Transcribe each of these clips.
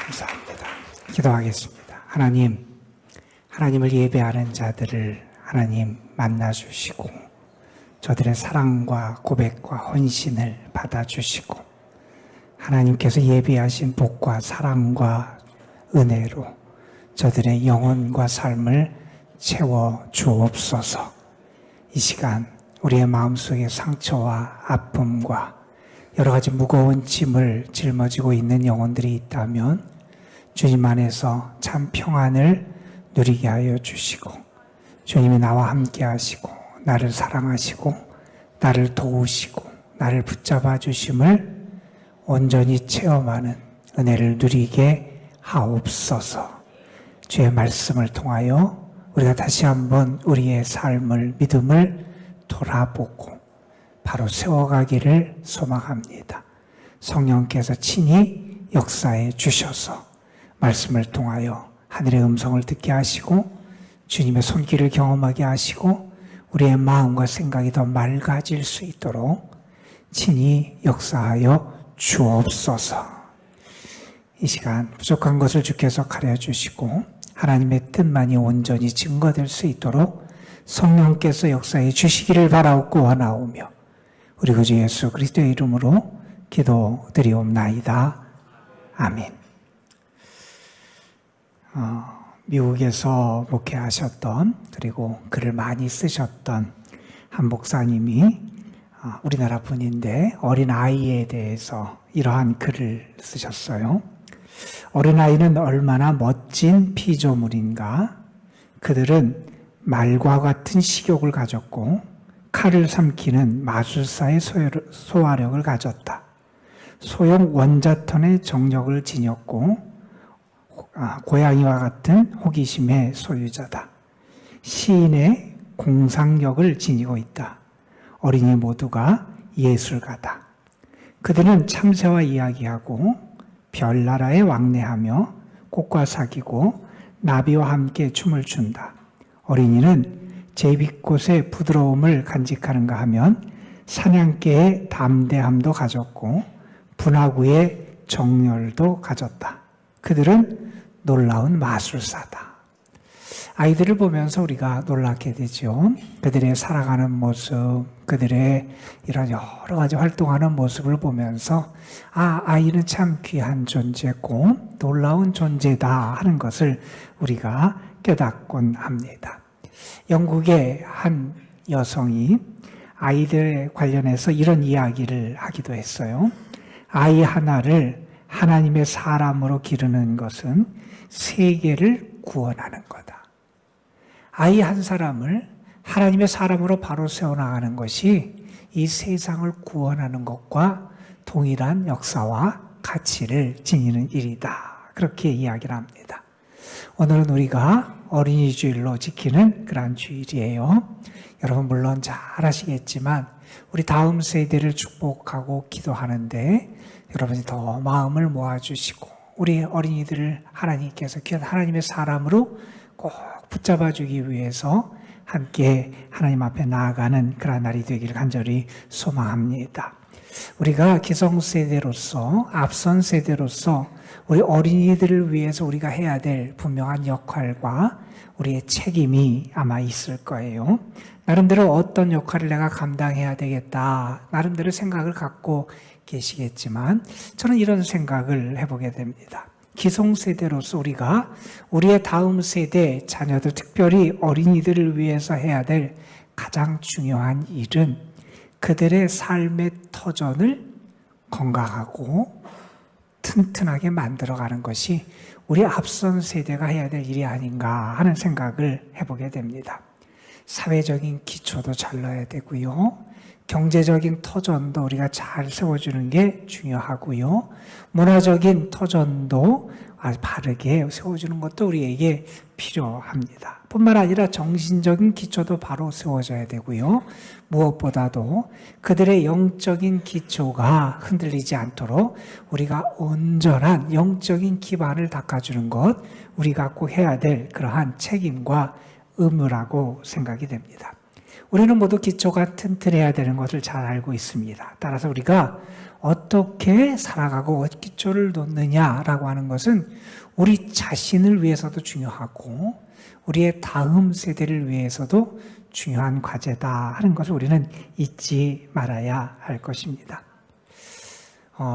감사합니다. 기도하겠습니다. 하나님, 하나님을 예배하는 자들을 하나님 만나주시고 저들의 사랑과 고백과 헌신을 받아주시고 하나님께서 예비하신 복과 사랑과 은혜로 저들의 영혼과 삶을 채워 주옵소서. 이 시간 우리의 마음속에 상처와 아픔과 여러 가지 무거운 짐을 짊어지고 있는 영혼들이 있다면 주님 안에서 참 평안을 누리게 하여 주시고 주님이 나와 함께 하시고 나를 사랑하시고 나를 도우시고 나를 붙잡아 주심을 온전히 체험하는 은혜를 누리게 하옵소서. 주의 말씀을 통하여 우리가 다시 한번 우리의 삶을 믿음을 돌아보고 바로 세워가기를 소망합니다. 성령께서 친히 역사해 주셔서 말씀을 통하여 하늘의 음성을 듣게 하시고 주님의 손길을 경험하게 하시고 우리의 마음과 생각이 더 맑아질 수 있도록 친히 역사하여 주옵소서. 이 시간 부족한 것을 주께서 가려주시고 하나님의 뜻만이 온전히 증거될 수 있도록 성령께서 역사해 주시기를 바라옵고 원하오며 우리 구주 예수 그리스도의 이름으로 기도드리옵나이다. 아멘. 미국에서 목회하셨던 그리고 글을 많이 쓰셨던 한 목사님이 우리나라 분인데 어린아이에 대해서 이러한 글을 쓰셨어요. 어린아이는 얼마나 멋진 피조물인가. 그들은 말과 같은 식욕을 가졌고 칼을 삼키는 마술사의 소화력을 가졌다. 소형 원자턴의 정력을 지녔고 고양이와 같은 호기심의 소유자다. 시인의 공상력을 지니고 있다. 어린이 모두가 예술가다. 그들은 참새와 이야기하고 별나라에 왕래하며 꽃과 사귀고 나비와 함께 춤을 춘다. 어린이는 제비꽃의 부드러움을 간직하는가 하면 사냥개의 담대함도 가졌고 분화구의 정열도 가졌다. 그들은 놀라운 마술사다. 아이들을 보면서 우리가 놀랍게 되죠. 그들의 살아가는 모습, 그들의 이런 여러 가지 활동하는 모습을 보면서 아이는 참 귀한 존재고 놀라운 존재다 하는 것을 우리가 깨닫곤 합니다. 영국의 한 여성이 아이들 관련해서 이런 이야기를 하기도 했어요. 아이 하나를 하나님의 사람으로 기르는 것은 세계를 구원하는 거다. 아이 한 사람을 하나님의 사람으로 바로 세워나가는 것이 이 세상을 구원하는 것과 동일한 역사와 가치를 지니는 일이다. 그렇게 이야기를 합니다. 오늘은 우리가 어린이 주일로 지키는 그러한 주일이에요. 여러분 물론 잘 아시겠지만 우리 다음 세대를 축복하고 기도하는데 여러분이 더 마음을 모아주시고 우리 어린이들을 하나님께서 귀한 하나님의 사람으로 꼭 붙잡아주기 위해서 함께 하나님 앞에 나아가는 그런 날이 되기를 간절히 소망합니다. 우리가 기성세대로서 앞선 세대로서 우리 어린이들을 위해서 우리가 해야 될 분명한 역할과 우리의 책임이 아마 있을 거예요. 나름대로 어떤 역할을 내가 감당해야 되겠다 나름대로 생각을 갖고 계시겠지만 저는 이런 생각을 해보게 됩니다. 기성세대로서 우리가 우리의 다음 세대 자녀들 특별히 어린이들을 위해서 해야 될 가장 중요한 일은 그들의 삶의 터전을 건강하고 튼튼하게 만들어가는 것이 우리 앞선 세대가 해야 될 일이 아닌가 하는 생각을 해보게 됩니다. 사회적인 기초도 잘 넣어야 되고요. 경제적인 터전도 우리가 잘 세워주는 게 중요하고요. 문화적인 터전도 아주 바르게 세워주는 것도 우리에게 필요합니다. 뿐만 아니라 정신적인 기초도 바로 세워져야 되고요. 무엇보다도 그들의 영적인 기초가 흔들리지 않도록 우리가 온전한 영적인 기반을 닦아주는 것, 우리가 꼭 해야 될 그러한 책임과 의무라고 생각이 됩니다. 우리는 모두 기초가 튼튼해야 되는 것을 잘 알고 있습니다. 따라서 우리가 어떻게 살아가고 기초를 놓느냐라고 하는 것은 우리 자신을 위해서도 중요하고 우리의 다음 세대를 위해서도 중요한 과제다 하는 것을 우리는 잊지 말아야 할 것입니다.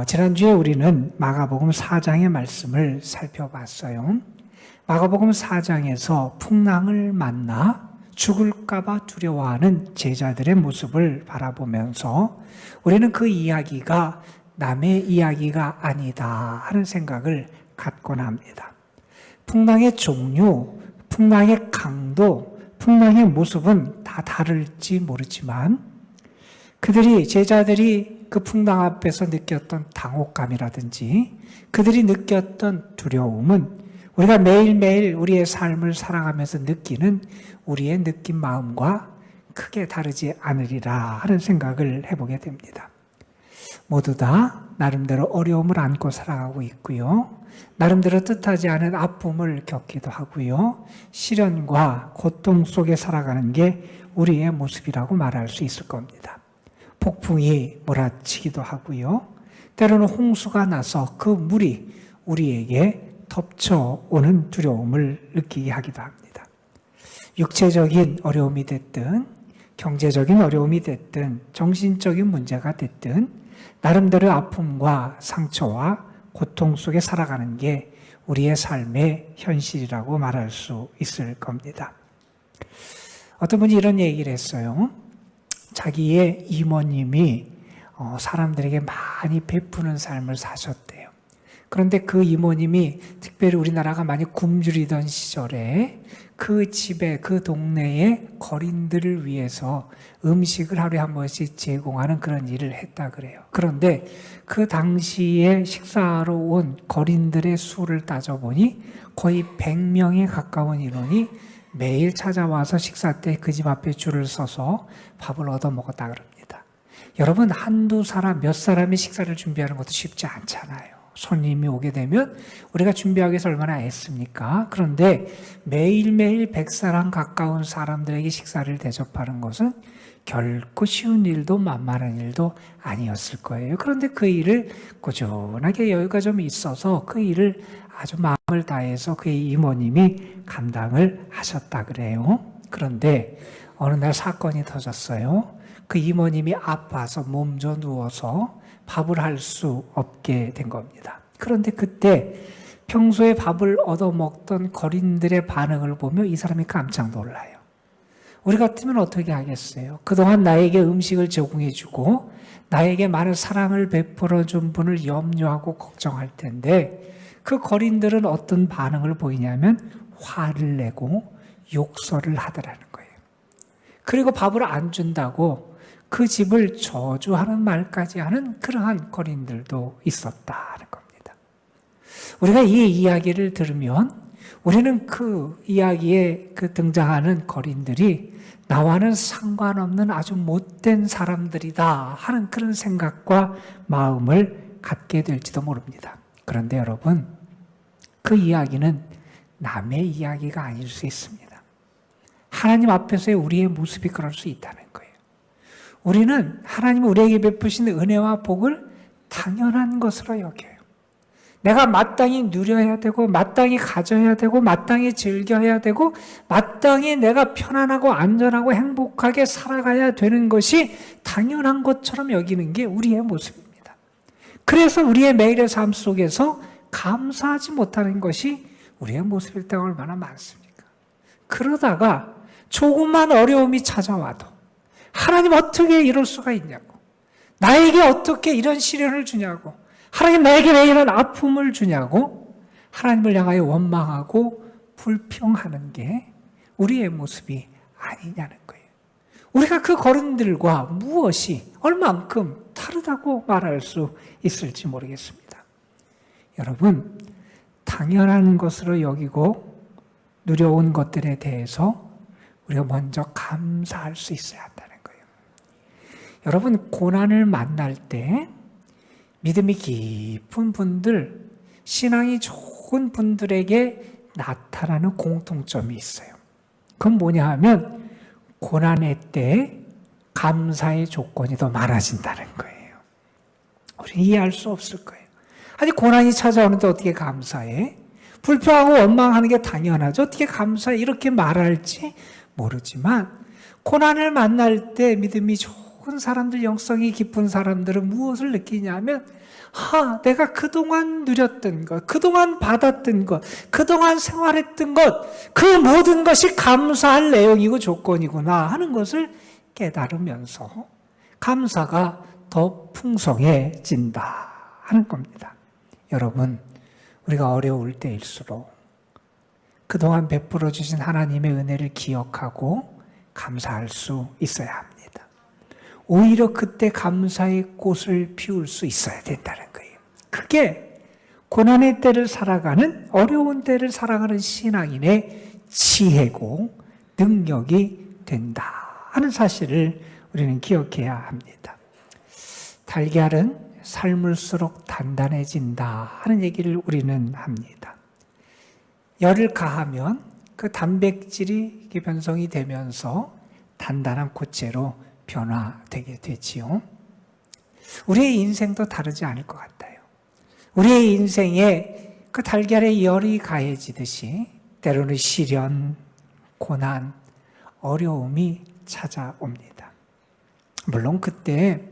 지난주에 우리는 마가복음 4장의 말씀을 살펴봤어요. 마가복음 4장에서 풍랑을 만나 죽을까봐 두려워하는 제자들의 모습을 바라보면서 우리는 그 이야기가 남의 이야기가 아니다 하는 생각을 갖곤 합니다. 풍랑의 종류, 풍랑의 강도, 풍랑의 모습은 다 다를지 모르지만 제자들이 그 풍랑 앞에서 느꼈던 당혹감이라든지 그들이 느꼈던 두려움은 우리가 매일매일 우리의 삶을 살아가면서 느끼는 우리의 느낀 마음과 크게 다르지 않으리라 하는 생각을 해보게 됩니다. 모두 다 나름대로 어려움을 안고 살아가고 있고요. 나름대로 뜻하지 않은 아픔을 겪기도 하고요. 시련과 고통 속에 살아가는 게 우리의 모습이라고 말할 수 있을 겁니다. 폭풍이 몰아치기도 하고요. 때로는 홍수가 나서 그 물이 우리에게 덮쳐오는 두려움을 느끼게 하기도 합니다. 육체적인 어려움이 됐든 경제적인 어려움이 됐든 정신적인 문제가 됐든 나름대로 아픔과 상처와 고통 속에 살아가는 게 우리의 삶의 현실이라고 말할 수 있을 겁니다. 어떤 분이 이런 얘기를 했어요. 자기의 이모님이 사람들에게 많이 베푸는 삶을 사셨대요. 그런데 그 이모님이 특별히 우리나라가 많이 굶주리던 시절에 그 집에, 그 동네의 거린들을 위해서 음식을 하루에 한 번씩 제공하는 그런 일을 했다 그래요. 그런데 그 당시에 식사하러 온 거린들의 수를 따져보니 거의 100명에 가까운 인원이 매일 찾아와서 식사 때 그 집 앞에 줄을 서서 밥을 얻어 먹었다 그럽니다. 여러분, 한두 사람, 몇 사람이 식사를 준비하는 것도 쉽지 않잖아요. 손님이 오게 되면 우리가 준비하기 위해서 얼마나 애씁니까? 그런데 매일매일 100사람 가까운 사람들에게 식사를 대접하는 것은 결코 쉬운 일도 만만한 일도 아니었을 거예요. 그런데 그 일을 꾸준하게 여유가 좀 있어서 그 일을 아주 마음을 다해서 그의 이모님이 감당을 하셨다 그래요. 그런데 어느 날 사건이 터졌어요. 그 이모님이 아파서 몸져 누워서 밥을 할 수 없게 된 겁니다. 그런데 그때 평소에 밥을 얻어먹던 거린들의 반응을 보며 이 사람이 깜짝 놀라요. 우리 같으면 어떻게 하겠어요? 그동안 나에게 음식을 제공해주고 나에게 많은 사랑을 베풀어준 분을 염려하고 걱정할 텐데 그 거린들은 어떤 반응을 보이냐면 화를 내고 욕설을 하더라는 거예요. 그리고 밥을 안 준다고 그 집을 저주하는 말까지 하는 그러한 거린들도 있었다는 겁니다. 우리가 이 이야기를 들으면 우리는 그 이야기에 등장하는 거린들이 나와는 상관없는 아주 못된 사람들이다 하는 그런 생각과 마음을 갖게 될지도 모릅니다. 그런데 여러분, 그 이야기는 남의 이야기가 아닐 수 있습니다. 하나님 앞에서의 우리의 모습이 그럴 수 있다는 거예요. 우리는 하나님이 우리에게 베푸신 은혜와 복을 당연한 것으로 여겨요. 내가 마땅히 누려야 되고 마땅히 가져야 되고 마땅히 즐겨야 되고 마땅히 내가 편안하고 안전하고 행복하게 살아가야 되는 것이 당연한 것처럼 여기는 게 우리의 모습입니다. 그래서 우리의 매일의 삶 속에서 감사하지 못하는 것이 우리의 모습일 때가 얼마나 많습니까? 그러다가 조금만 어려움이 찾아와도 하나님 어떻게 이럴 수가 있냐고, 나에게 어떻게 이런 시련을 주냐고, 하나님 나에게 왜 이런 아픔을 주냐고 하나님을 향하여 원망하고 불평하는 게 우리의 모습이 아니냐는 거예요. 우리가 그 거른들과 무엇이 얼만큼 다르다고 말할 수 있을지 모르겠습니다. 여러분, 당연한 것으로 여기고 누려온 것들에 대해서 우리가 먼저 감사할 수 있어야 한다는 거예요. 여러분, 고난을 만날 때 믿음이 깊은 분들, 신앙이 좋은 분들에게 나타나는 공통점이 있어요. 그건 뭐냐 하면 고난의 때 감사의 조건이 더 많아진다는 거예요. 우리는 이해할 수 없을 거예요. 아니, 고난이 찾아오는데 어떻게 감사해? 불평하고 원망하는 게 당연하죠. 어떻게 감사해? 이렇게 말할지 모르지만 고난을 만날 때 믿음이 좋은 사람들, 영성이 깊은 사람들은 무엇을 느끼냐면 내가 그동안 누렸던 것, 그동안 받았던 것, 그동안 생활했던 것, 그 모든 것이 감사할 내용이고 조건이구나 하는 것을 깨달으면서 감사가 더 풍성해진다 하는 겁니다. 여러분, 우리가 어려울 때일수록 그동안 베풀어 주신 하나님의 은혜를 기억하고 감사할 수 있어야 합니다. 오히려 그때 감사의 꽃을 피울 수 있어야 된다는 거예요. 그게 고난의 때를 살아가는, 어려운 때를 살아가는 신앙인의 지혜고 능력이 된다 하는 사실을 우리는 기억해야 합니다. 달걀은 삶을수록 단단해진다 하는 얘기를 우리는 합니다. 열을 가하면 그 단백질이 변성이 되면서 단단한 고체로 변화되게 되지요. 우리의 인생도 다르지 않을 것 같아요. 우리의 인생에 그 달걀에 열이 가해지듯이 때로는 시련, 고난, 어려움이 찾아옵니다. 물론 그때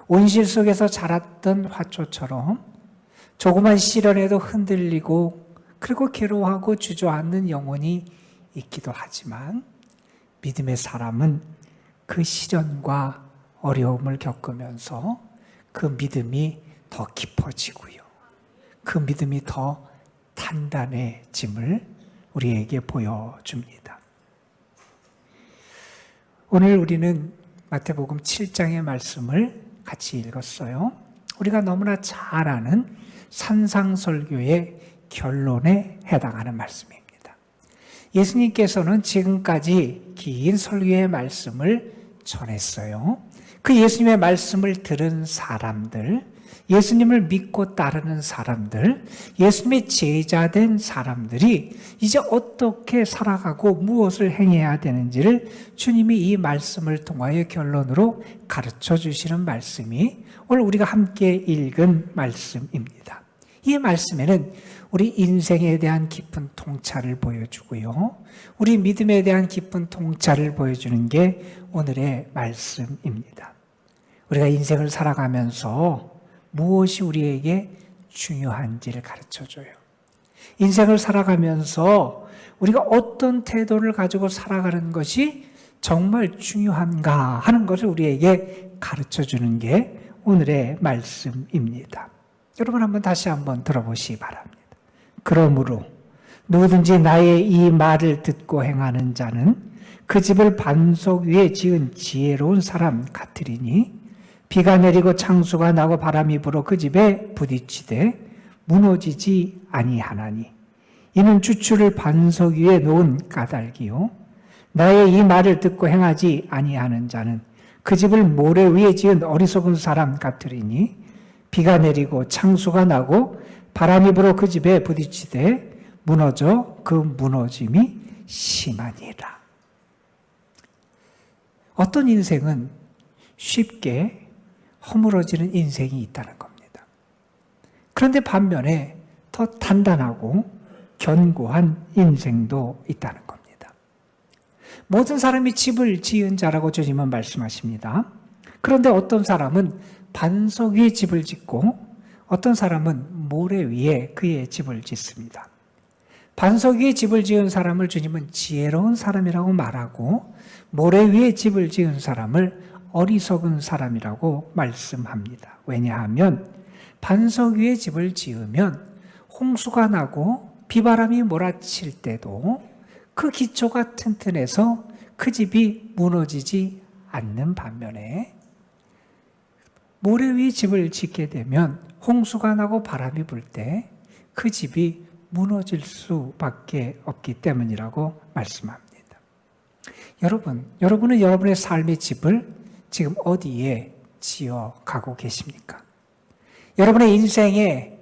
온실 속에서 자랐던 화초처럼 조그만 시련에도 흔들리고 그리고 괴로워하고 주저앉는 영혼이 있기도 하지만 믿음의 사람은 그 시련과 어려움을 겪으면서 그 믿음이 더 깊어지고요. 그 믿음이 더 단단해짐을 우리에게 보여줍니다. 오늘 우리는 마태복음 7장의 말씀을 같이 읽었어요. 우리가 너무나 잘 아는 산상설교의 결론에 해당하는 말씀입니다. 예수님께서는 지금까지 긴 설교의 말씀을 전했어요. 그 예수님의 말씀을 들은 사람들, 예수님을 믿고 따르는 사람들, 예수님의 제자된 사람들이 이제 어떻게 살아가고 무엇을 행해야 되는지를 주님이 이 말씀을 통하여 결론으로 가르쳐 주시는 말씀이 오늘 우리가 함께 읽은 말씀입니다. 이 말씀에는 우리 인생에 대한 깊은 통찰을 보여주고요. 우리 믿음에 대한 깊은 통찰을 보여주는 게 오늘의 말씀입니다. 우리가 인생을 살아가면서 무엇이 우리에게 중요한지를 가르쳐줘요. 인생을 살아가면서 우리가 어떤 태도를 가지고 살아가는 것이 정말 중요한가 하는 것을 우리에게 가르쳐주는 게 오늘의 말씀입니다. 여러분 다시 한번 들어보시기 바랍니다. 그러므로 누구든지 나의 이 말을 듣고 행하는 자는 그 집을 반석 위에 지은 지혜로운 사람 같으리니 비가 내리고 창수가 나고 바람이 불어 그 집에 부딪히되 무너지지 아니하나니 이는 주추를 반석 위에 놓은 까닭이요 나의 이 말을 듣고 행하지 아니하는 자는 그 집을 모래 위에 지은 어리석은 사람 같으리니 비가 내리고 창수가 나고 바람이 불어 그 집에 부딪히되 무너져 그 무너짐이 심하니라. 어떤 인생은 쉽게 허물어지는 인생이 있다는 겁니다. 그런데 반면에 더 단단하고 견고한 인생도 있다는 겁니다. 모든 사람이 집을 지은 자라고 주님은 말씀하십니다. 그런데 어떤 사람은 반석 위에 집을 짓고 어떤 사람은 모래 위에 그의 집을 짓습니다. 반석 위에 집을 지은 사람을 주님은 지혜로운 사람이라고 말하고 모래 위에 집을 지은 사람을 어리석은 사람이라고 말씀합니다. 왜냐하면 반석 위에 집을 지으면 홍수가 나고 비바람이 몰아칠 때도 그 기초가 튼튼해서 그 집이 무너지지 않는 반면에 모래 위에 집을 짓게 되면 홍수가 나고 바람이 불 때 그 집이 무너질 수밖에 없기 때문이라고 말씀합니다. 여러분은 여러분의 삶의 집을 지금 어디에 지어 가고 계십니까? 여러분의 인생의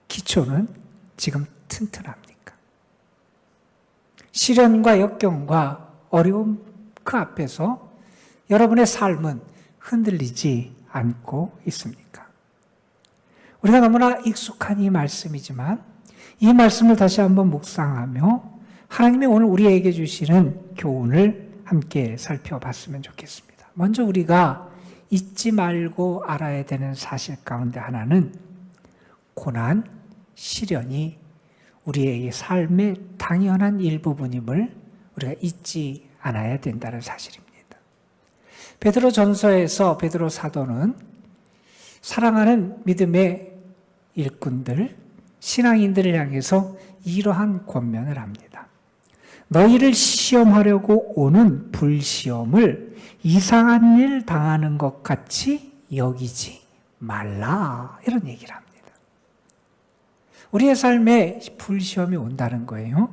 기초는 지금 튼튼합니까? 시련과 역경과 어려움 그 앞에서 여러분의 삶은 흔들리지 않고 있습니까? 우리가 너무나 익숙한 이 말씀이지만 이 말씀을 다시 한번 묵상하며 하나님이 오늘 우리에게 주시는 교훈을 함께 살펴봤으면 좋겠습니다. 먼저 우리가 잊지 말고 알아야 되는 사실 가운데 하나는 고난, 시련이 우리의 삶의 당연한 일부분임을 우리가 잊지 않아야 된다는 사실입니다. 베드로 전서에서 베드로 사도는 사랑하는 믿음의 일꾼들, 신앙인들을 향해서 이러한 권면을 합니다. 너희를 시험하려고 오는 불시험을 이상한 일 당하는 것 같이 여기지 말라. 이런 얘기를 합니다. 우리의 삶에 불시험이 온다는 거예요.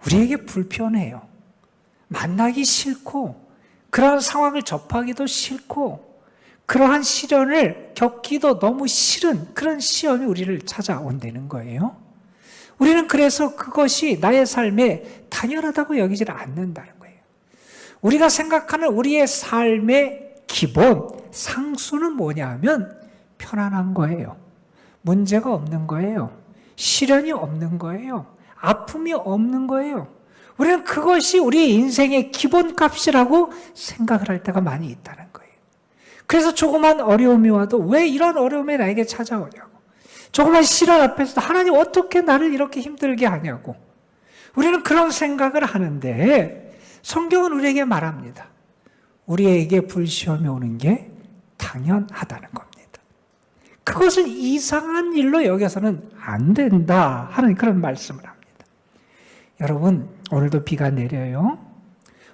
우리에게 불편해요. 만나기 싫고 그러한 상황을 접하기도 싫고 그러한 시련을 겪기도 너무 싫은 그런 시험이 우리를 찾아온다는 거예요. 우리는 그래서 그것이 나의 삶에 당연하다고 여기질 않는다는 거예요. 우리가 생각하는 우리의 삶의 기본, 상수는 뭐냐 하면 편안한 거예요. 문제가 없는 거예요. 시련이 없는 거예요. 아픔이 없는 거예요. 우리는 그것이 우리 인생의 기본값이라고 생각을 할 때가 많이 있다는 거예요. 그래서 조그만 어려움이 와도 왜 이런 어려움이 나에게 찾아오냐고. 조그만 시련 앞에서도 하나님 어떻게 나를 이렇게 힘들게 하냐고. 우리는 그런 생각을 하는데 성경은 우리에게 말합니다. 우리에게 불시험이 오는 게 당연하다는 겁니다. 그것을 이상한 일로 여겨서는 안 된다 하는 그런 말씀을 합니다. 여러분, 오늘도 비가 내려요.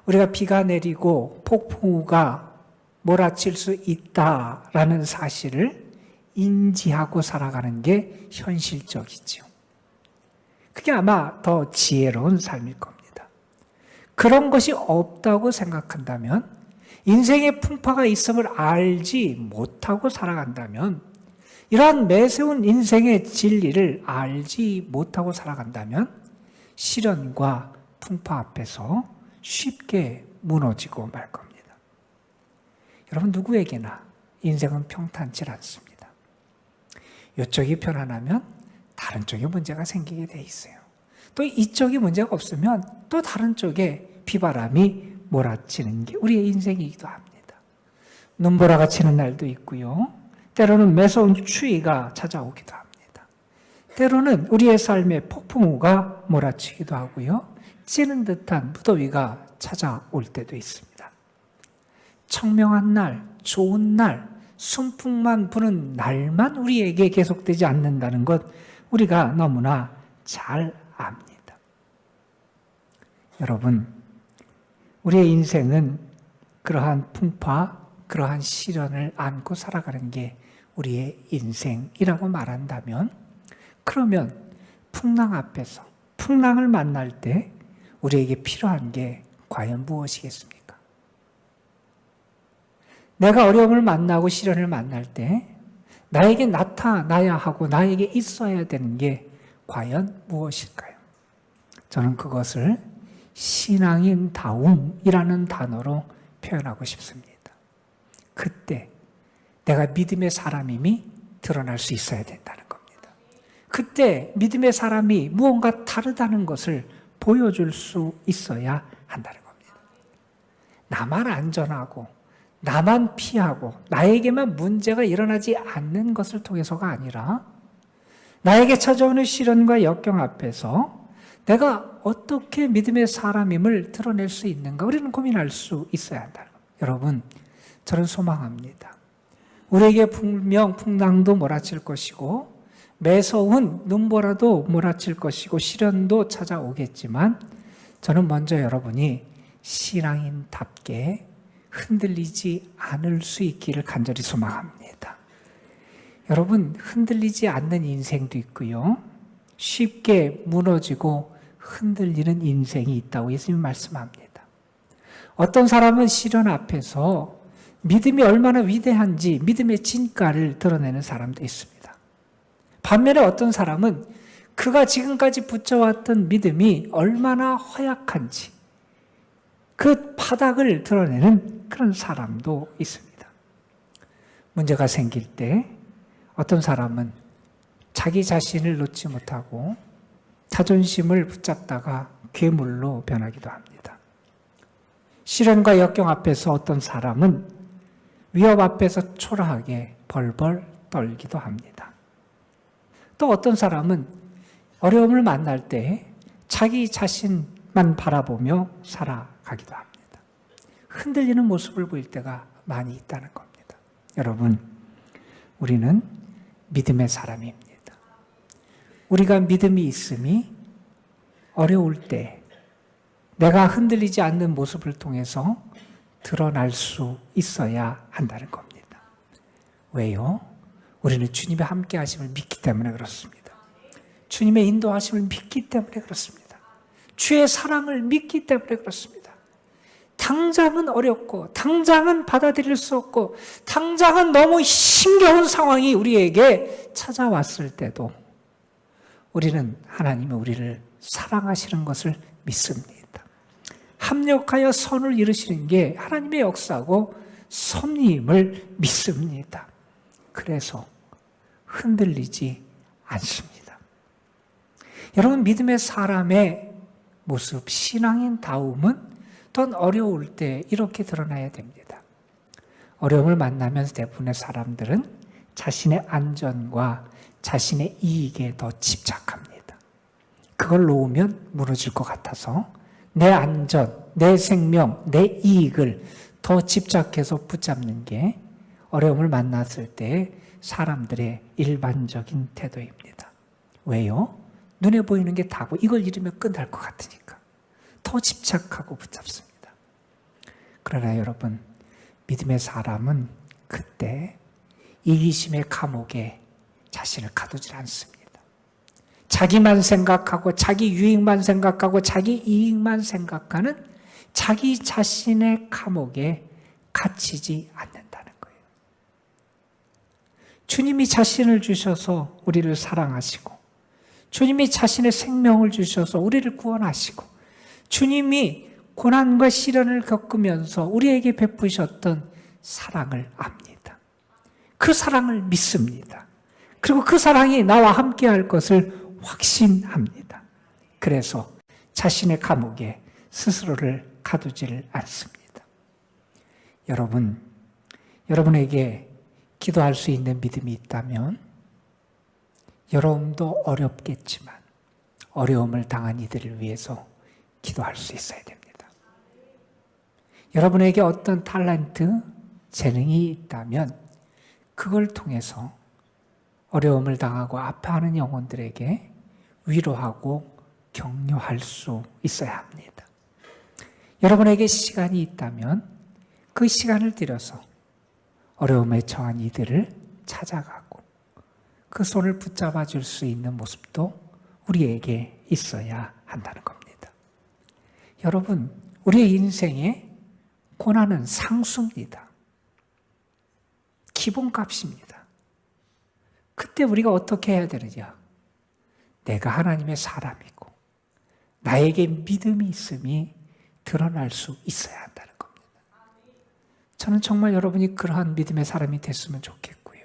우리가 비가 내리고 폭풍우가 몰아칠 수 있다라는 사실을 인지하고 살아가는 게 현실적이죠. 그게 아마 더 지혜로운 삶일 겁니다. 그런 것이 없다고 생각한다면, 인생의 풍파가 있음을 알지 못하고 살아간다면, 이러한 내세운 인생의 진리를 알지 못하고 살아간다면 시련과 풍파 앞에서 쉽게 무너지고 말 겁니다. 여러분, 누구에게나 인생은 평탄치 않습니다. 이쪽이 편안하면 다른 쪽에 문제가 생기게 돼 있어요. 또 이쪽이 문제가 없으면 또 다른 쪽에 비바람이 몰아치는 게 우리의 인생이기도 합니다. 눈보라가 치는 날도 있고요. 때로는 매서운 추위가 찾아오기도 합니다. 때로는 우리의 삶에 폭풍우가 몰아치기도 하고요. 찌는 듯한 무더위가 찾아올 때도 있습니다. 청명한 날, 좋은 날, 순풍만 부는 날만 우리에게 계속되지 않는다는 것 우리가 너무나 잘 압니다. 여러분, 우리의 인생은 그러한 풍파, 그러한 시련을 안고 살아가는 게 우리의 인생이라고 말한다면, 그러면 풍랑 앞에서 풍랑을 만날 때 우리에게 필요한 게 과연 무엇이겠습니까? 내가 어려움을 만나고 시련을 만날 때 나에게 나타나야 하고 나에게 있어야 되는 게 과연 무엇일까요? 저는 그것을 신앙인다움이라는 단어로 표현하고 싶습니다. 그때 내가 믿음의 사람임이 드러날 수 있어야 된다는 겁니다. 그때 믿음의 사람이 무언가 다르다는 것을 보여줄 수 있어야 한다는 겁니다. 나만 안전하고 나만 피하고 나에게만 문제가 일어나지 않는 것을 통해서가 아니라 나에게 찾아오는 시련과 역경 앞에서 내가 어떻게 믿음의 사람임을 드러낼 수 있는가, 우리는 고민할 수 있어야 한다는 겁니다. 여러분, 저는 소망합니다. 우리에게 분명 풍랑도 몰아칠 것이고 매서운 눈보라도 몰아칠 것이고 시련도 찾아오겠지만 저는 먼저 여러분이 신앙인답게 흔들리지 않을 수 있기를 간절히 소망합니다. 여러분, 흔들리지 않는 인생도 있고요. 쉽게 무너지고 흔들리는 인생이 있다고 예수님 말씀합니다. 어떤 사람은 시련 앞에서 믿음이 얼마나 위대한지 믿음의 진가를 드러내는 사람도 있습니다. 반면에 어떤 사람은 그가 지금까지 붙여왔던 믿음이 얼마나 허약한지, 그 파닥을 드러내는 그런 사람도 있습니다. 문제가 생길 때 어떤 사람은 자기 자신을 놓지 못하고 자존심을 붙잡다가 괴물로 변하기도 합니다. 시련과 역경 앞에서 어떤 사람은 위협 앞에서 초라하게 벌벌 떨기도 합니다. 또 어떤 사람은 어려움을 만날 때 자기 자신만 바라보며 살아가기도 합니다. 흔들리는 모습을 보일 때가 많이 있다는 겁니다. 여러분, 우리는 믿음의 사람입니다. 우리가 믿음이 있음이 어려울 때 내가 흔들리지 않는 모습을 통해서 드러날 수 있어야 한다는 겁니다. 왜요? 우리는 주님의 함께 하심을 믿기 때문에 그렇습니다. 주님의 인도하심을 믿기 때문에 그렇습니다. 주의 사랑을 믿기 때문에 그렇습니다. 당장은 어렵고 당장은 받아들일 수 없고 당장은 너무 힘겨운 상황이 우리에게 찾아왔을 때도 우리는 하나님이 우리를 사랑하시는 것을 믿습니다. 합력하여 선을 이루시는 게 하나님의 역사고 섭리임을 믿습니다. 그래서 흔들리지 않습니다. 여러분, 믿음의 사람의 모습, 신앙인다움은 더 어려울 때 이렇게 드러나야 됩니다. 어려움을 만나면 대부분의 사람들은 자신의 안전과 자신의 이익에 더 집착합니다. 그걸 놓으면 무너질 것 같아서 내 안전, 내 생명, 내 이익을 더 집착해서 붙잡는 게 어려움을 만났을 때 사람들의 일반적인 태도입니다. 왜요? 눈에 보이는 게 다고 이걸 잃으면 끝날 것 같으니까 더 집착하고 붙잡습니다. 그러나 여러분, 믿음의 사람은 그때 이기심의 감옥에 자신을 가두지 않습니다. 자기만 생각하고 자기 유익만 생각하고 자기 이익만 생각하는 자기 자신의 감옥에 갇히지 않는다는 거예요. 주님이 자신을 주셔서 우리를 사랑하시고 주님이 자신의 생명을 주셔서 우리를 구원하시고 주님이 고난과 시련을 겪으면서 우리에게 베푸셨던 사랑을 압니다. 그 사랑을 믿습니다. 그리고 그 사랑이 나와 함께 할 것을 확신합니다. 그래서 자신의 감옥에 스스로를 가두지를 않습니다. 여러분, 여러분에게 기도할 수 있는 믿음이 있다면 여러분도 어렵겠지만 어려움을 당한 이들을 위해서 기도할 수 있어야 됩니다. 여러분에게 어떤 탤런트, 재능이 있다면 그걸 통해서 어려움을 당하고 아파하는 영혼들에게 위로하고 격려할 수 있어야 합니다. 여러분에게 시간이 있다면 그 시간을 들여서 어려움에 처한 이들을 찾아가고 그 손을 붙잡아 줄 수 있는 모습도 우리에게 있어야 한다는 겁니다. 여러분, 우리의 인생에 고난은 상수입니다. 기본값입니다. 그때 우리가 어떻게 해야 되느냐? 내가 하나님의 사람이고 나에게 믿음이 있음이 드러날 수 있어야 한다는 겁니다. 저는 정말 여러분이 그러한 믿음의 사람이 됐으면 좋겠고요.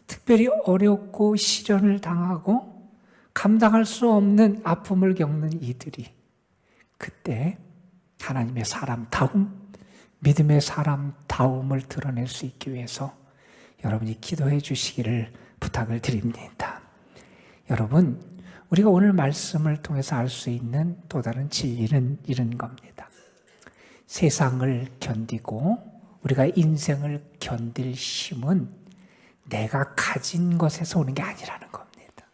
특별히 어렵고 시련을 당하고 감당할 수 없는 아픔을 겪는 이들이 그때 하나님의 사람다움, 믿음의 사람다움을 드러낼 수 있기 위해서 여러분이 기도해 주시기를 부탁을 드립니다. 여러분, 우리가 오늘 말씀을 통해서 알 수 있는 또 다른 진리는 이런 겁니다. 세상을 견디고 우리가 인생을 견딜 힘은 내가 가진 것에서 오는 게 아니라는 겁니다.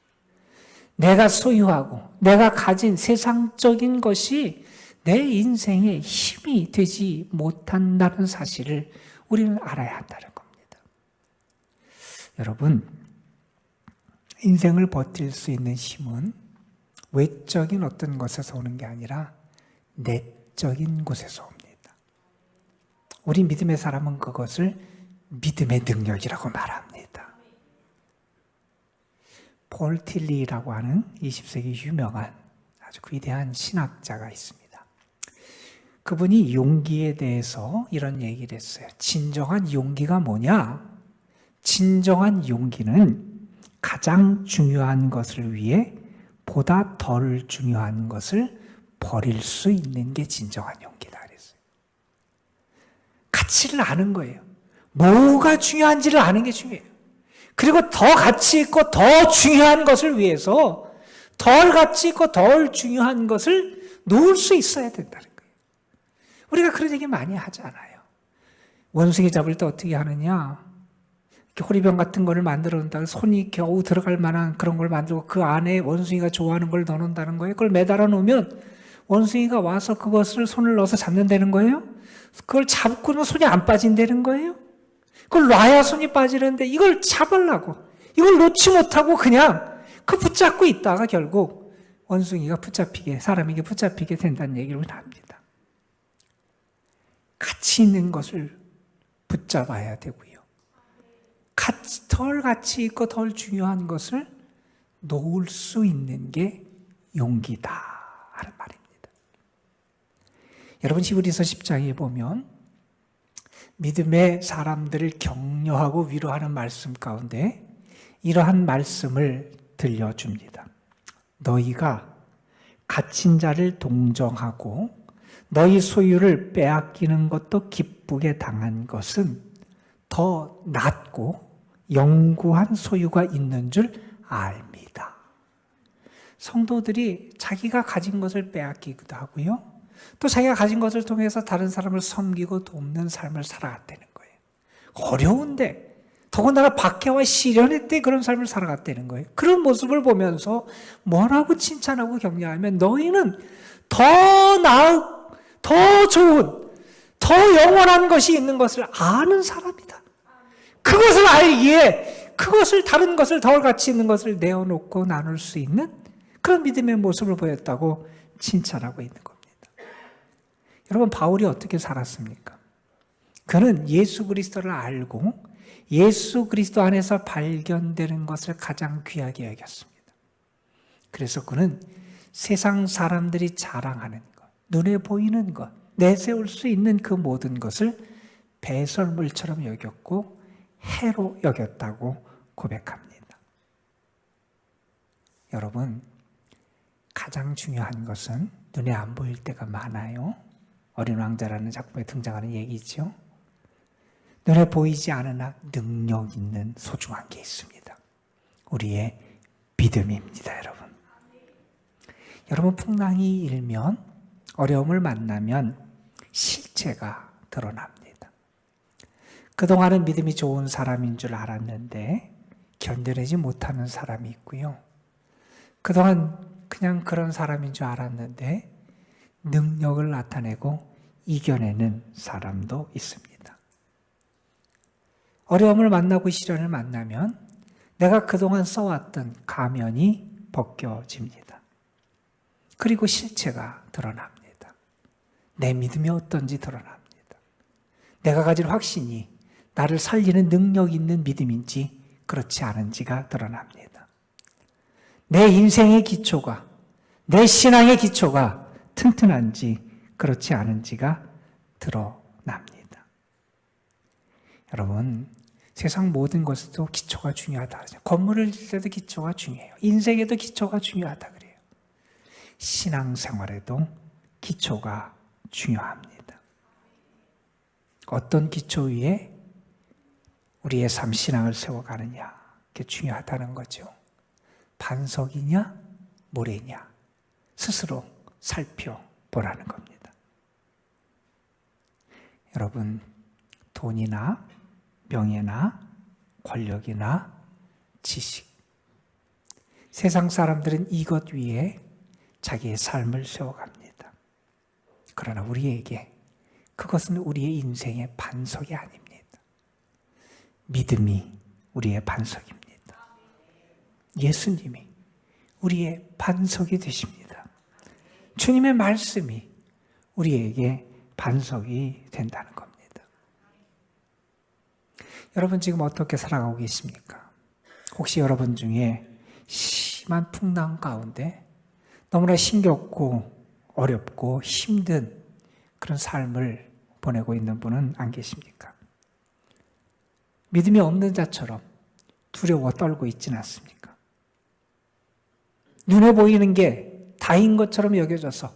내가 소유하고 내가 가진 세상적인 것이 내 인생의 힘이 되지 못한다는 사실을 우리는 알아야 한다는 겁니다. 여러분, 인생을 버틸 수 있는 힘은 외적인 어떤 것에서 오는 게 아니라 내적인 곳에서 옵니다. 우리 믿음의 사람은 그것을 믿음의 능력이라고 말합니다. 폴 틸리라고 하는 20세기 유명한 아주 위대한 신학자가 있습니다. 그분이 용기에 대해서 이런 얘기를 했어요. 진정한 용기가 뭐냐? 진정한 용기는 가장 중요한 것을 위해 보다 덜 중요한 것을 버릴 수 있는 게 진정한 용기다 그랬어요. 가치를 아는 거예요. 뭐가 중요한지를 아는 게 중요해요. 그리고 더 가치 있고 더 중요한 것을 위해서 덜 가치 있고 덜 중요한 것을 놓을 수 있어야 된다는 거예요. 우리가 그런 얘기 많이 하잖아요. 원숭이 잡을 때 어떻게 하느냐? 호리병 같은 거를 만들어 놓는다. 손이 겨우 들어갈 만한 그런 걸 만들고 그 안에 원숭이가 좋아하는 걸 넣어 놓는다는 거예요. 그걸 매달아 놓으면 원숭이가 와서 그것을 손을 넣어서 잡는다는 거예요. 그걸 잡고는 손이 안 빠진다는 거예요. 그걸 놔야 손이 빠지는데 이걸 잡으려고 이걸 놓지 못하고 그냥 그 붙잡고 있다가 결국 원숭이가 사람에게 붙잡히게 된다는 얘기를 합니다. 가치 있는 것을 붙잡아야 되고요. 덜 가치 있고 덜 중요한 것을 놓을 수 있는 게 용기다 하는 말입니다. 여러분 히브리서 10장에 보면 믿음의 사람들을 격려하고 위로하는 말씀 가운데 이러한 말씀을 들려줍니다. 너희가 갇힌 자를 동정하고 너희 소유를 빼앗기는 것도 기쁘게 당한 것은 더 낫고 영구한 소유가 있는 줄 압니다. 성도들이 자기가 가진 것을 빼앗기기도 하고요. 또 자기가 가진 것을 통해서 다른 사람을 섬기고 돕는 삶을 살아갔다는 거예요. 어려운데 더군다나 박해와 시련의 때 그런 삶을 살아갔다는 거예요. 그런 모습을 보면서 뭐라고 칭찬하고 격려하면 너희는 더 나은, 더 좋은, 더 영원한 것이 있는 것을 아는 사람이다. 그것을 알기에 그것을 다른 것을 덜 가치 있는 것을 내어놓고 나눌 수 있는 그런 믿음의 모습을 보였다고 칭찬하고 있는 겁니다. 여러분 바울이 어떻게 살았습니까? 그는 예수 그리스도를 알고 예수 그리스도 안에서 발견되는 것을 가장 귀하게 여겼습니다. 그래서 그는 세상 사람들이 자랑하는 것, 눈에 보이는 것, 내세울 수 있는 그 모든 것을 배설물처럼 여겼고 해로 여겼다고 고백합니다. 여러분, 가장 중요한 것은 눈에 안 보일 때가 많아요. 어린 왕자라는 작품에 등장하는 얘기죠. 눈에 보이지 않으나 능력 있는 소중한 게 있습니다. 우리의 믿음입니다, 여러분. 여러분, 풍랑이 일면, 어려움을 만나면 실체가 드러납니다. 그동안은 믿음이 좋은 사람인 줄 알았는데 견뎌내지 못하는 사람이 있고요. 그동안 그냥 그런 사람인 줄 알았는데 능력을 나타내고 이겨내는 사람도 있습니다. 어려움을 만나고 시련을 만나면 내가 그동안 써왔던 가면이 벗겨집니다. 그리고 실체가 드러납니다. 내 믿음이 어떤지 드러납니다. 내가 가진 확신이 나를 살리는 능력 있는 믿음인지 그렇지 않은지가 드러납니다. 내 인생의 기초가, 내 신앙의 기초가 튼튼한지 그렇지 않은지가 드러납니다. 여러분, 세상 모든 것에도 기초가 중요하다. 건물을 질 때도 기초가 중요해요. 인생에도 기초가 중요하다 그래요. 신앙생활에도 기초가 중요합니다. 어떤 기초 위에 우리의 삶 신앙을 세워가느냐, 그게 중요하다는 거죠. 반석이냐, 모래냐, 스스로 살펴보라는 겁니다. 여러분, 돈이나 명예나 권력이나 지식, 세상 사람들은 이것 위에 자기의 삶을 세워갑니다. 그러나 우리에게 그것은 우리의 인생의 반석이 아닙니다. 믿음이 우리의 반석입니다. 예수님이 우리의 반석이 되십니다. 주님의 말씀이 우리에게 반석이 된다는 겁니다. 여러분 지금 어떻게 살아가고 계십니까? 혹시 여러분 중에 심한 풍랑 가운데 너무나 힘겹고 어렵고 힘든 그런 삶을 보내고 있는 분은 안 계십니까? 믿음이 없는 자처럼 두려워 떨고 있지는 않습니까? 눈에 보이는 게 다인 것처럼 여겨져서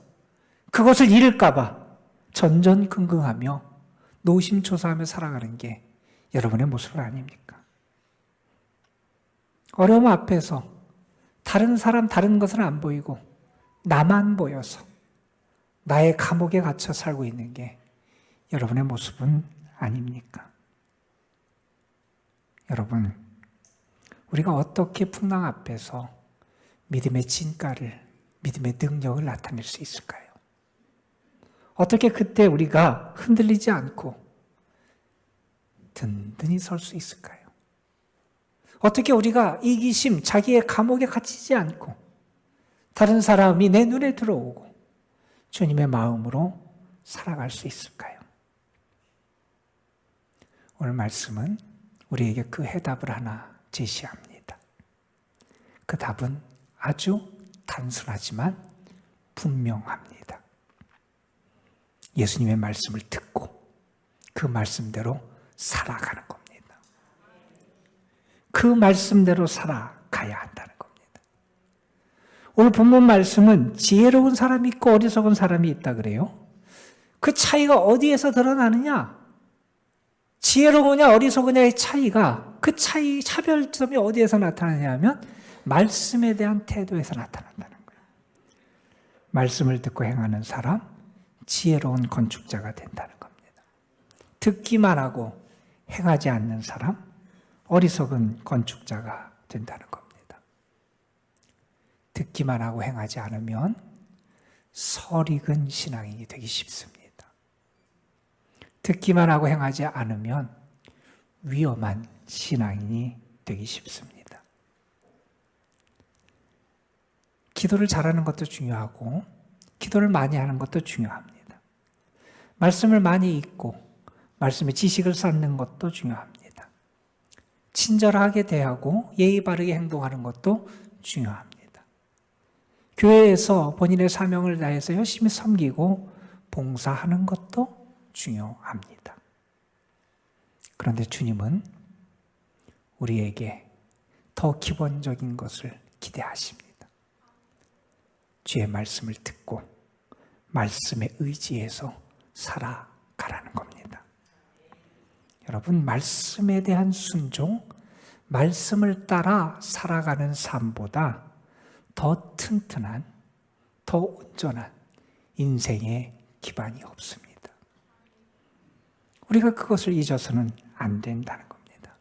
그것을 잃을까 봐 전전긍긍하며 노심초사하며 살아가는 게 여러분의 모습 아닙니까? 어려움 앞에서 다른 사람, 다른 것은 안 보이고 나만 보여서 나의 감옥에 갇혀 살고 있는 게 여러분의 모습은 아닙니까? 여러분, 우리가 어떻게 풍랑 앞에서 믿음의 진가를, 믿음의 능력을 나타낼 수 있을까요? 어떻게 그때 우리가 흔들리지 않고 든든히 설 수 있을까요? 어떻게 우리가 이기심, 자기의 감옥에 갇히지 않고 다른 사람이 내 눈에 들어오고 주님의 마음으로 살아갈 수 있을까요? 오늘 말씀은 우리에게 그 해답을 하나 제시합니다. 그 답은 아주 단순하지만 분명합니다. 예수님의 말씀을 듣고 그 말씀대로 살아가는 겁니다. 그 말씀대로 살아가야 한다는 겁니다. 오늘 본문 말씀은 지혜로운 사람이 있고 어리석은 사람이 있다 그래요. 그 차이가 어디에서 드러나느냐? 지혜로우냐 어리석으냐의 차이가, 그 차이, 차별점이 어디에서 나타나냐 하면 말씀에 대한 태도에서 나타난다는 거예요. 말씀을 듣고 행하는 사람, 지혜로운 건축자가 된다는 겁니다. 듣기만 하고 행하지 않는 사람, 어리석은 건축자가 된다는 겁니다. 듣기만 하고 행하지 않으면 설익은 신앙인이 되기 쉽습니다. 듣기만 하고 행하지 않으면 위험한 신앙인이 되기 쉽습니다. 기도를 잘하는 것도 중요하고 기도를 많이 하는 것도 중요합니다. 말씀을 많이 읽고 말씀의 지식을 쌓는 것도 중요합니다. 친절하게 대하고 예의 바르게 행동하는 것도 중요합니다. 교회에서 본인의 사명을 다해서 열심히 섬기고 봉사하는 것도 중요합니다. 그런데 주님은 우리에게 더 기본적인 것을 기대하십니다. 주의 말씀을 듣고 말씀에 의지해서 살아가라는 겁니다. 여러분, 말씀에 대한 순종, 말씀을 따라 살아가는 삶보다 더 튼튼한, 더 온전한 인생의 기반이 없습니다. 우리가 그것을 잊어서는 안 된다는 겁니다.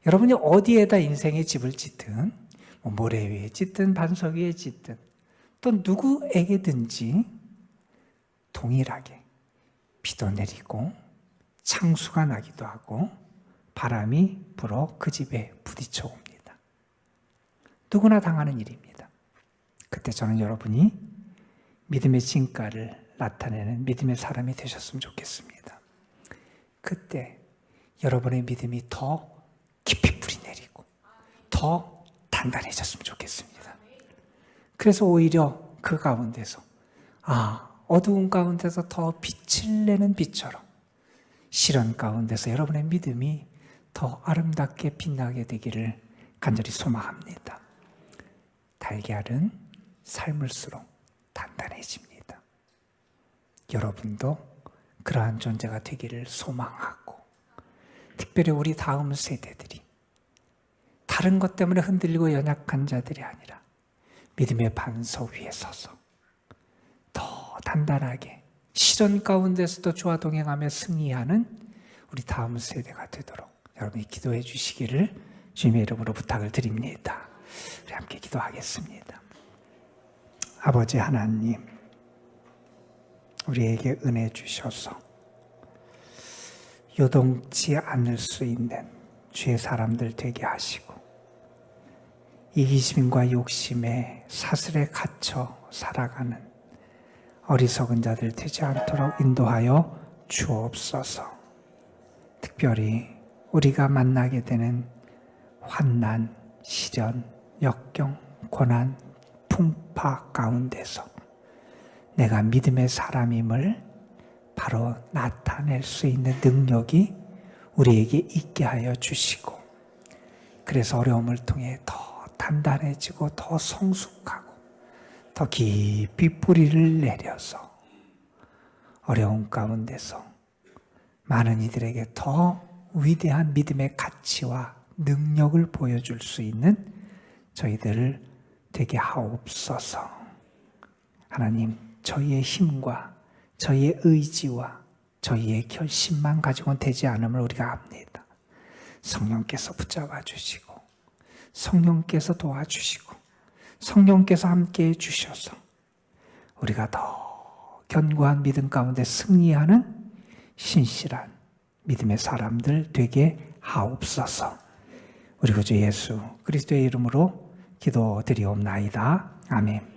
여러분이 어디에다 인생의 집을 짓든, 모래 위에 짓든 반석 위에 짓든 또 누구에게든지 동일하게 비도 내리고 창수가 나기도 하고 바람이 불어 그 집에 부딪혀 옵니다. 누구나 당하는 일입니다. 그때 저는 여러분이 믿음의 진가를 나타내는 믿음의 사람이 되셨으면 좋겠습니다. 그때 여러분의 믿음이 더 깊이 뿌리 내리고 더 단단해졌으면 좋겠습니다. 그래서 오히려 그 가운데서 어두운 가운데서 더 빛을 내는 빛처럼 시련 가운데서 여러분의 믿음이 더 아름답게 빛나게 되기를 간절히 소망합니다. 달걀은 삶을수록 단단해집니다. 여러분도 그러한 존재가 되기를 소망하고, 특별히 우리 다음 세대들이 다른 것 때문에 흔들리고 연약한 자들이 아니라 믿음의 반석 위에 서서 더 단단하게 시련 가운데서도 주와 동행하며 승리하는 우리 다음 세대가 되도록 여러분이 기도해 주시기를 주님의 이름으로 부탁을 드립니다. 우리 함께 기도하겠습니다. 아버지 하나님, 우리에게 은혜 주셔서 요동치 않을 수 있는 주의 사람들 되게 하시고, 이기심과 욕심에 사슬에 갇혀 살아가는 어리석은 자들 되지 않도록 인도하여 주옵소서. 특별히 우리가 만나게 되는 환난, 시련, 역경, 고난, 풍파 가운데서 내가 믿음의 사람임을 바로 나타낼 수 있는 능력이 우리에게 있게 하여 주시고, 그래서 어려움을 통해 더 단단해지고 더 성숙하고 더 깊이 뿌리를 내려서 어려움 가운데서 많은 이들에게 더 위대한 믿음의 가치와 능력을 보여줄 수 있는 저희들을 되게 하옵소서. 하나님, 저희의 힘과 저희의 의지와 저희의 결심만 가지고는 되지 않음을 우리가 압니다. 성령께서 붙잡아 주시고 성령께서 도와주시고 성령께서 함께해 주셔서 우리가 더 견고한 믿음 가운데 승리하는 신실한 믿음의 사람들 되게 하옵소서. 우리 구주 예수 그리스도의 이름으로 기도드리옵나이다. 아멘.